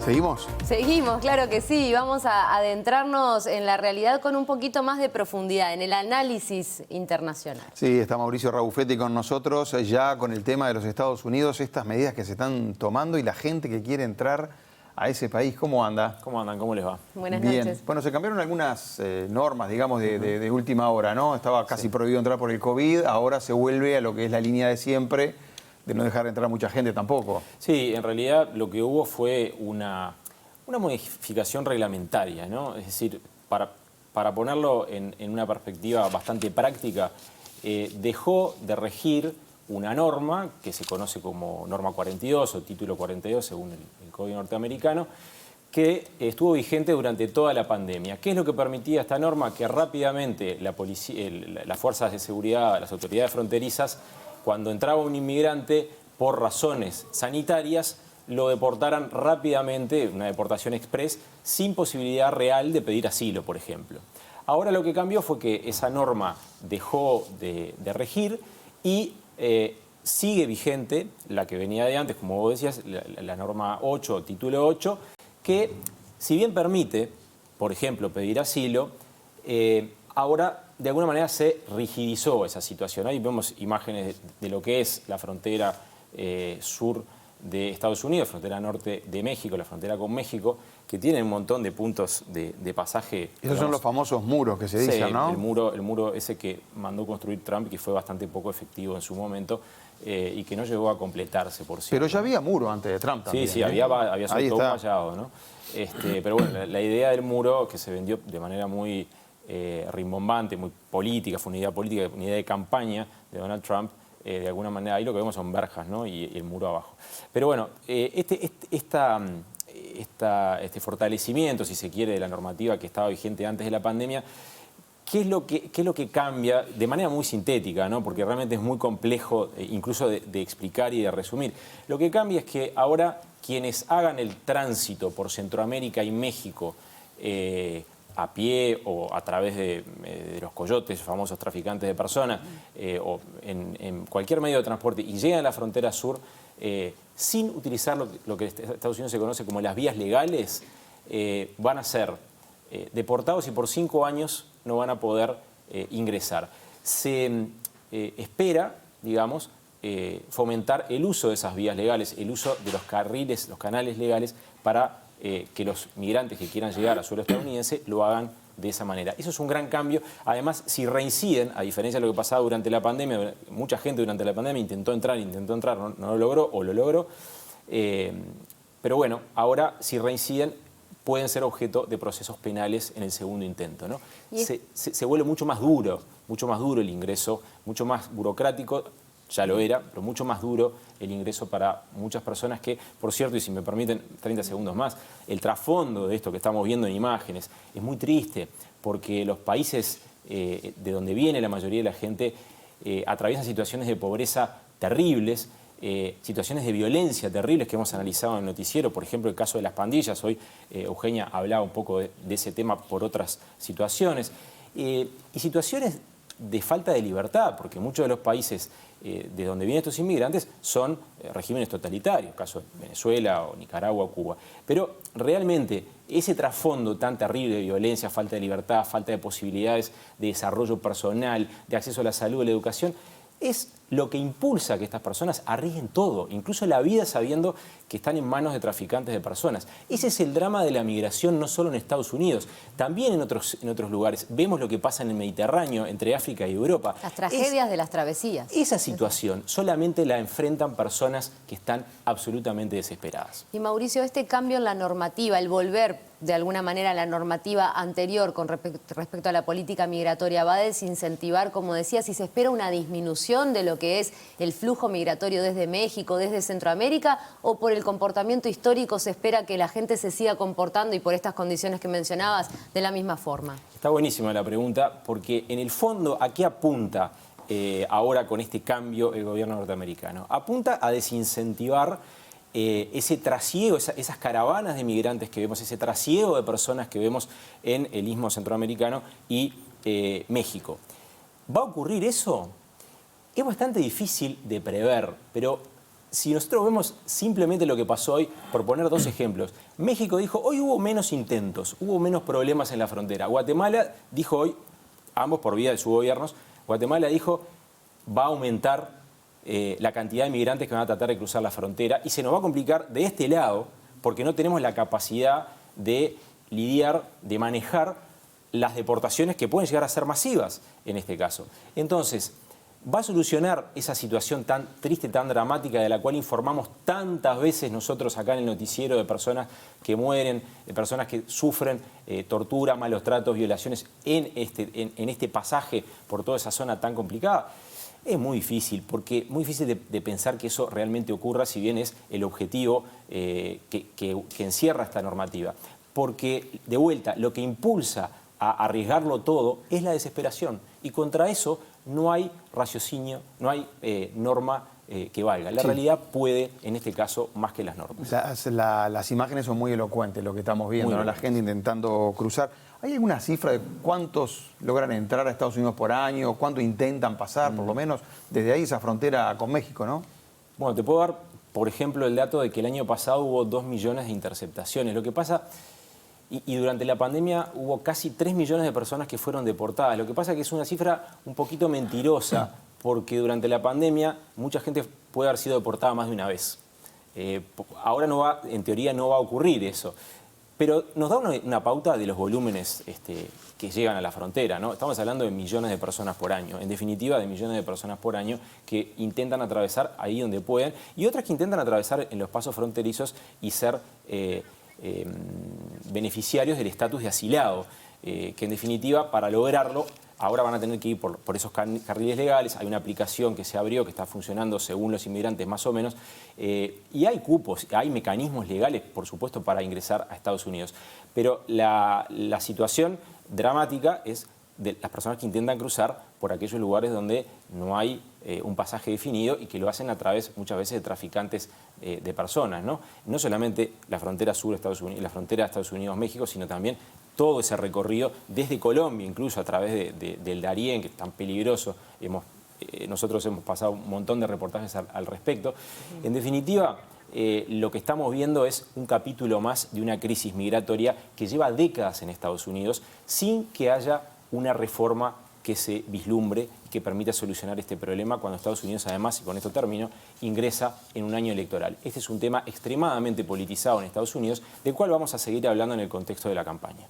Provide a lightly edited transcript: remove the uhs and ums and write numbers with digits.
¿Seguimos? Seguimos, claro que sí. Vamos a adentrarnos en la realidad con un poquito más de profundidad, en el análisis internacional. Sí, está Mauricio Rabuffetti con nosotros, ya con el tema de los Estados Unidos, estas medidas que se están tomando y la gente que quiere entrar a ese país. ¿Cómo anda? ¿Cómo andan? ¿Cómo les va? Buenas Bien. noches. Bueno, se cambiaron algunas normas, digamos, de última hora, ¿no? Estaba casi prohibido entrar por el COVID, ahora se vuelve a lo que es la línea de siempre, de no dejar entrar mucha gente tampoco. Sí, en realidad lo que hubo fue una modificación reglamentaria, ¿no? Es decir, para ponerlo en una perspectiva bastante práctica, dejó de regir una norma que se conoce como norma 42 o título 42 según el Código norteamericano, que estuvo vigente durante toda la pandemia. ¿Qué es lo que permitía esta norma? Que rápidamente la policía, las fuerzas de seguridad, las autoridades fronterizas, cuando entraba un inmigrante por razones sanitarias, lo deportaran rápidamente, una deportación express, sin posibilidad real de pedir asilo, por ejemplo. Ahora lo que cambió fue que esa norma dejó de regir y sigue vigente la que venía de antes, como vos decías, la norma 8, título 8, que si bien permite, por ejemplo, pedir asilo, ahora de alguna manera se rigidizó esa situación. Ahí vemos imágenes de lo que es la frontera sur de Estados Unidos, frontera norte de México, la frontera con México, que tiene un montón de puntos de pasaje. Esos son los famosos muros que se dicen, sí, ¿no? El muro ese que mandó construir Trump, que fue bastante poco efectivo en su momento y que no llegó a completarse, por cierto. Pero ya había muro antes de Trump también. Sí, había sobre todo un vallado, ¿no? Pero bueno, la idea del muro, que se vendió de manera muy rimbombante, muy política, fue una idea política, una idea de campaña de Donald Trump, de alguna manera, ahí lo que vemos son verjas, ¿no? y el muro abajo. Pero bueno, este fortalecimiento, si se quiere, de la normativa que estaba vigente antes de la pandemia, ¿qué es lo que cambia de manera muy sintética, ¿no? Porque realmente es muy complejo incluso de explicar y de resumir? Lo que cambia es que ahora quienes hagan el tránsito por Centroamérica y México a pie o a través de los coyotes, famosos traficantes de personas, o en cualquier medio de transporte y llegan a la frontera sur sin utilizar lo que en Estados Unidos se conoce como las vías legales, van a ser deportados y por 5 años no van a poder ingresar. Se espera, digamos, fomentar el uso de esas vías legales, el uso de los carriles, los canales legales para que los migrantes que quieran llegar a suelo estadounidense lo hagan de esa manera. Eso es un gran cambio. Además, si reinciden, a diferencia de lo que pasaba durante la pandemia, mucha gente durante la pandemia intentó entrar, no lo logró o lo logró. Pero bueno, ahora si reinciden, pueden ser objeto de procesos penales en el segundo intento, ¿no? Se vuelve mucho más duro el ingreso, mucho más burocrático. Ya lo era, pero mucho más duro el ingreso para muchas personas que, por cierto, y si me permiten 30 segundos más, el trasfondo de esto que estamos viendo en imágenes es muy triste, porque los países de donde viene la mayoría de la gente atraviesan situaciones de pobreza terribles, situaciones de violencia terribles que hemos analizado en el noticiero, por ejemplo el caso de las pandillas. Hoy Eugenia hablaba un poco de ese tema por otras situaciones, y situaciones de falta de libertad, porque muchos de los países de donde vienen estos inmigrantes son regímenes totalitarios, caso de Venezuela o Nicaragua o Cuba. Pero realmente ese trasfondo tan terrible de violencia, falta de libertad, falta de posibilidades de desarrollo personal, de acceso a la salud, a la educación, es lo que impulsa a que estas personas arriesguen todo, incluso la vida, sabiendo que están en manos de traficantes de personas. Ese es el drama de la migración, no solo en Estados Unidos, también en otros lugares. Vemos lo que pasa en el Mediterráneo, entre África y Europa. Las tragedias de las travesías. Esa situación solamente la enfrentan personas que están absolutamente desesperadas. Y Mauricio, este cambio en la normativa, el volver de alguna manera a la normativa anterior con respecto a la política migratoria, va a desincentivar, como decía, si se espera una disminución de lo que es el flujo migratorio desde México, desde Centroamérica, o por el comportamiento histórico se espera que la gente se siga comportando y por estas condiciones que mencionabas de la misma forma. Está buenísima la pregunta, porque en el fondo, ¿a qué apunta ahora con este cambio el gobierno norteamericano? Apunta a desincentivar ese trasiego, esas caravanas de migrantes que vemos, ese trasiego de personas que vemos en el Istmo Centroamericano y México. ¿Va a ocurrir eso? Es bastante difícil de prever, pero si nosotros vemos simplemente lo que pasó hoy, por poner dos ejemplos, México dijo, hoy hubo menos intentos, hubo menos problemas en la frontera. Guatemala dijo hoy, ambos por vía de sus gobiernos, Guatemala dijo, va a aumentar la cantidad de migrantes que van a tratar de cruzar la frontera y se nos va a complicar de este lado porque no tenemos la capacidad de lidiar, de manejar las deportaciones que pueden llegar a ser masivas en este caso. Entonces, ¿va a solucionar esa situación tan triste, tan dramática, de la cual informamos tantas veces nosotros acá en el noticiero, de personas que mueren, de personas que sufren tortura, malos tratos, violaciones en este pasaje por toda esa zona tan complicada? Es muy difícil, porque muy difícil de pensar que eso realmente ocurra, si bien es el objetivo que encierra esta normativa. Porque, de vuelta, lo que impulsa a arriesgarlo todo es la desesperación. Y contra eso no hay raciocinio, no hay norma que valga. La realidad puede, en este caso, más que las normas. Las imágenes son muy elocuentes, lo que estamos viendo, ¿no? La gente intentando cruzar. ¿Hay alguna cifra de cuántos logran entrar a Estados Unidos por año? ¿Cuánto intentan pasar, por lo menos, desde ahí esa frontera con México, no? Bueno, te puedo dar, por ejemplo, el dato de que el año pasado hubo 2 millones de interceptaciones. Lo que pasa... Y durante la pandemia hubo casi 3 millones de personas que fueron deportadas. Lo que pasa es que es una cifra un poquito mentirosa, porque durante la pandemia mucha gente puede haber sido deportada más de una vez. Ahora en teoría no va a ocurrir eso. Pero nos da una pauta de los volúmenes que llegan a la frontera, ¿no? Estamos hablando de millones de personas por año. En definitiva, de millones de personas por año que intentan atravesar ahí donde pueden, y otras que intentan atravesar en los pasos fronterizos y ser... beneficiarios del estatus de asilado, que en definitiva, para lograrlo, ahora van a tener que ir por esos carriles legales. Hay una aplicación que se abrió, que está funcionando según los inmigrantes más o menos, y hay cupos, hay mecanismos legales, por supuesto, para ingresar a Estados Unidos. Pero la situación dramática es de las personas que intentan cruzar por aquellos lugares donde no hay un pasaje definido y que lo hacen a través, muchas veces, de traficantes de personas, ¿no? No solamente la frontera sur de Estados Unidos, la frontera de Estados Unidos-México, sino también todo ese recorrido desde Colombia, incluso a través del Darién, que es tan peligroso. Nosotros hemos pasado un montón de reportajes al respecto. En definitiva, lo que estamos viendo es un capítulo más de una crisis migratoria que lleva décadas en Estados Unidos sin que haya una reforma que se vislumbre y que permita solucionar este problema cuando Estados Unidos, además, y con esto termino, ingresa en un año electoral. Este es un tema extremadamente politizado en Estados Unidos, del cual vamos a seguir hablando en el contexto de la campaña.